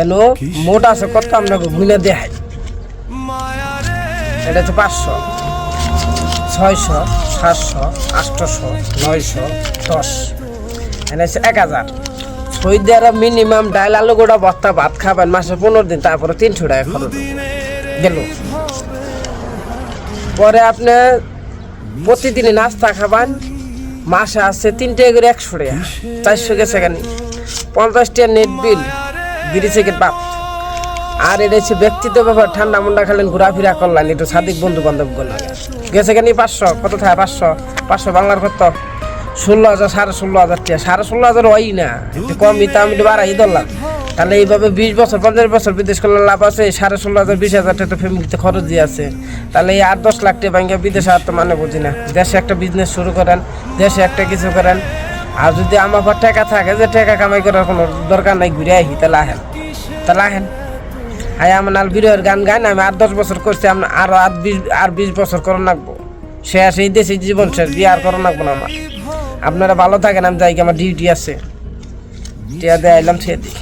এলো মোট আছে কত আপনাকে গুনে দেখাই। এটা হচ্ছে 500, 600, 700, 800, 900, 10, এটা হচ্ছে 1000। সৌদি আরব মিনিমাম ডাল আলু গোড়া বস্তা ভাত খাবেন মাসে 15 দিন, তারপরে 300 টাকা খরচ গেল। পরে আপনি প্রতিদিনই নাস্তা খাবেন, মাসে আছে 3 টাকা করে 100 টাকা, 400 গেছে এখানে 50 টাকা নেট বিল, বিড়ি সিগারেট বাপ। আর এটা হচ্ছে ব্যক্তিগত ব্যাপার, ঠান্ডা মুন্ডা খেলেন, ঘোরাফেরা করলেন, একটু সাদিক বন্ধু বান্ধব করলেন, গেছে কেন 500। কত থাকে 500 বাংলার কত? 16,000, 16,500 টাকা। 16,500 হয় না, একটু কমই, তা আমি একটু বাড়াই ধরলাম। তাহলে এইভাবে 20 বছর 50 বছর বিদেশ করলে লাভ আছে। 16,500, 20,000 টাকা তো ফ্যামিলিতে খরচ দিয়ে আছে। তাহলে এই 8-10 লাখ টাকা ব্যাংকে বিদেশে আর তো মানে বুঝি না। দেশে একটা বিজনেস শুরু করেন, দেশে একটা কিছু করেন। আর যদি আমার পর টাকা থাকে, যে টাকা কামাই করার কোনো দরকার নাই, ঘুরে আহি, তাহলে আহেন। আমার নাল বিরোহের গান গান আমি 8-10 বছর করছি, আরো 20 বছর করো লাগবো। শেষ এই দেশে জীবন শেষ, বিয়ে আর করো লাগবো না আমার। আপনারা ভালো থাকেন, আমি যাই, আমার ডিউটি আছে। টিয়া দিয়ে আইলাম, সে দিই।